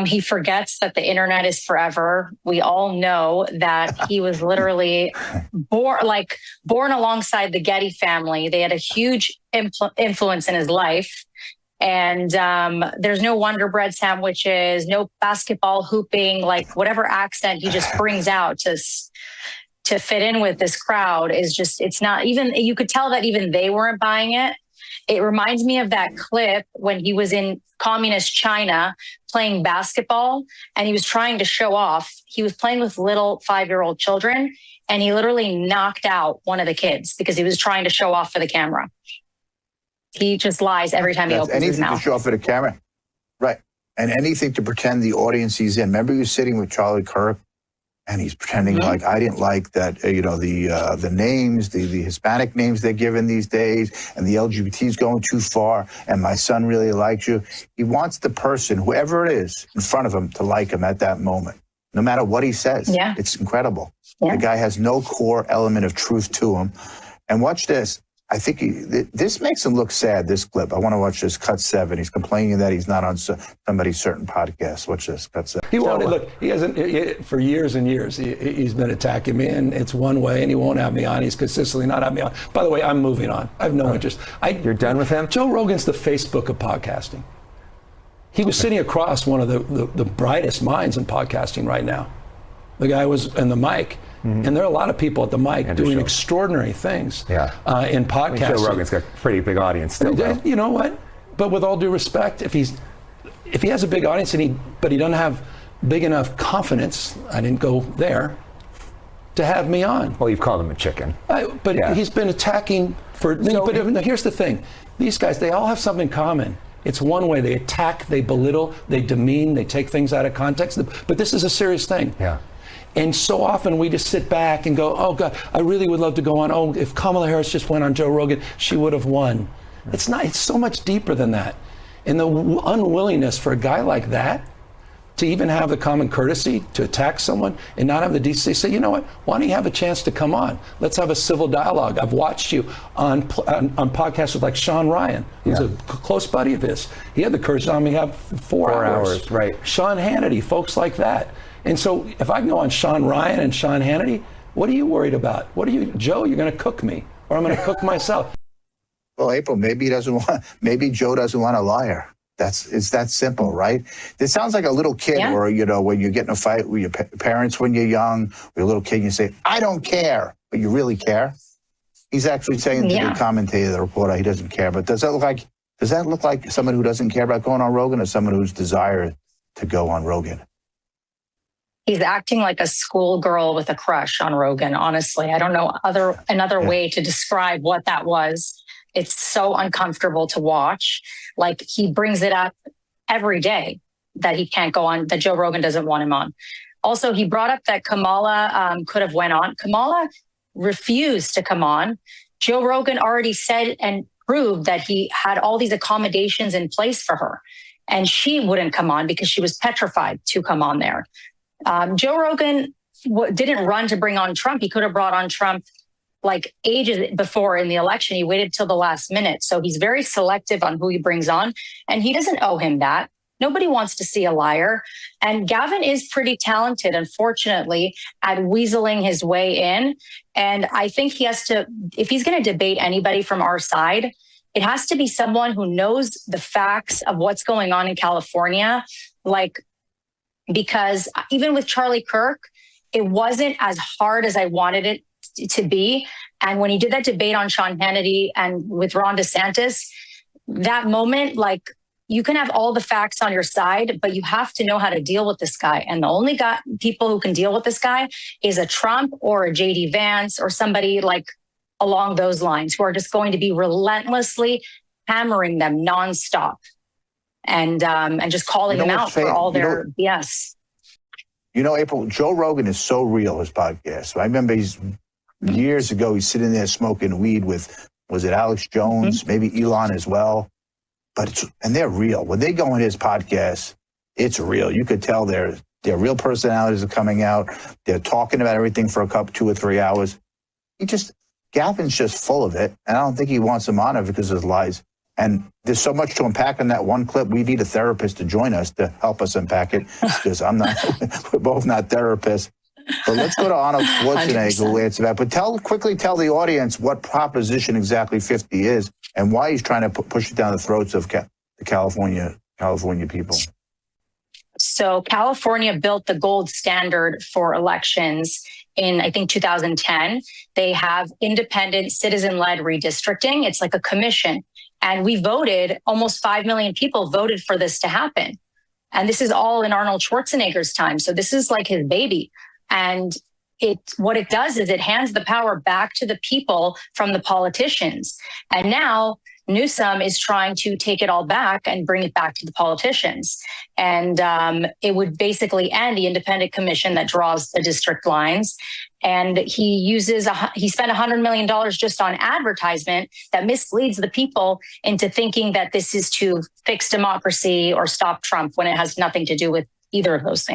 He forgets that the internet is forever. We all know that he was literally born alongside the Getty family. They had a huge influence in his life. And there's no Wonder Bread sandwiches, no basketball hooping, like whatever accent he just brings out to fit in with this crowd is just, it's not even, you could tell that even they weren't buying it. It reminds me of that clip when he was in communist China playing basketball and he was trying to show off. He was playing with little 5-year-old children and he literally knocked out one of the kids because he was trying to show off for the camera. He just lies every time he opens his mouth. Anything to show off for the camera. Right. And anything to pretend the audience he's in. Remember you sitting with Charlie Kirk and he's pretending like, I didn't like that, the names, the Hispanic names they're given these days, and the LGBT's going too far, and my son really likes you. He wants the person, whoever it is, in front of him to like him at that moment, no matter what he says. Yeah. It's incredible. Yeah. The guy has no core element of truth to him. And watch this. I think this makes him look sad, this clip. I want to watch this, cut 7. He's complaining that he's not on somebody's certain podcast. Watch this, cut 7. He won't, look, he hasn't, for years and years, he's been attacking me, and it's one way, and he won't have me on. He's consistently not having me on. By the way, I'm moving on. I have no interest. You're done with him? Joe Rogan's the Facebook of podcasting. He was sitting across one of the brightest minds in podcasting right now. The guy was in the mic. And there are a lot of people at the mic doing extraordinary things in podcasting. Joe Rogan's got a pretty big audience still, though. You know what? But with all due respect, if he has a big audience but he doesn't have big enough confidence, I didn't go there, to have me on. Well, you've called him a chicken. He's been attacking for. But here's the thing: these guys, they all have something in common. It's one way. They attack, they belittle, they demean, they take things out of context. But this is a serious thing. Yeah. And so often we just sit back and go, oh God, I really would love to go on. Oh, if Kamala Harris just went on Joe Rogan, she would have won. It's not, it's so much deeper than that. And the unwillingness for a guy like that to even have the common courtesy to attack someone and not have the decency to say, you know what, why don't you have a chance to come on? Let's have a civil dialogue. I've watched you on podcasts with like Sean Ryan, who's a close buddy of his. He had the courage on me have 4 hours. Right. Sean Hannity, folks like that. And so if I can go on Sean Ryan and Sean Hannity, what are you worried about? Joe, you're going to cook me, or I'm going to cook myself. Well, April, maybe Joe doesn't want a liar. It's that simple, right? This sounds like a little kid where, when you get in a fight with your parents when you're young, or you're a little kid, and you say, I don't care, but you really care. He's actually saying to the commentator, the reporter, he doesn't care. But does that look like someone who doesn't care about going on Rogan, or someone who's desired to go on Rogan? He's acting like a schoolgirl with a crush on Rogan, honestly. I don't know another way to describe what that was. It's so uncomfortable to watch. Like, he brings it up every day that he can't go on, that Joe Rogan doesn't want him on. Also, he brought up that Kamala could have went on. Kamala refused to come on. Joe Rogan already said and proved that he had all these accommodations in place for her, and she wouldn't come on because she was petrified to come on there. Joe Rogan didn't run to bring on Trump. He could have brought on Trump like ages before in the election. He waited till the last minute. So he's very selective on who he brings on, and he doesn't owe him that. Nobody wants to see a liar. And Gavin is pretty talented, unfortunately, at weaseling his way in. And I think he has to, if he's going to debate anybody from our side, it has to be someone who knows the facts of what's going on in California. Because even with Charlie Kirk, it wasn't as hard as I wanted it to be. And when he did that debate on Sean Hannity and with Ron DeSantis, that moment, you can have all the facts on your side, but you have to know how to deal with this guy. And the only people who can deal with this guy is a Trump or a JD Vance or somebody along those lines, who are just going to be relentlessly hammering them nonstop. And just calling them out for all their BS. April, Joe Rogan is so real, his podcast. I remember years ago, he's sitting there smoking weed with, was it Alex Jones, maybe Elon as well? And they're real. When they go on his podcast, it's real. You could tell their real personalities are coming out. They're talking about everything for 2 or 3 hours. Gavin's just full of it. And I don't think he wants him on it because of his lies. And there's so much to unpack in that one clip. We need a therapist to join us to help us unpack it, because we're both not therapists. But let's go to Arnold Schwarzenegger, who answered that. But quickly tell the audience what Proposition exactly 50 is and why he's trying to push it down the throats of the California people. So California built the gold standard for elections in, I think, 2010. They have independent citizen-led redistricting. It's like a commission. And we voted, almost 5 million people voted for this to happen. And this is all in Arnold Schwarzenegger's time. So this is like his baby. And what it does is it hands the power back to the people from the politicians. And now Newsom is trying to take it all back and bring it back to the politicians. And it would basically end the independent commission that draws the district lines. And he spent $100 million just on advertisement that misleads the people into thinking that this is to fix democracy or stop Trump, when it has nothing to do with either of those things.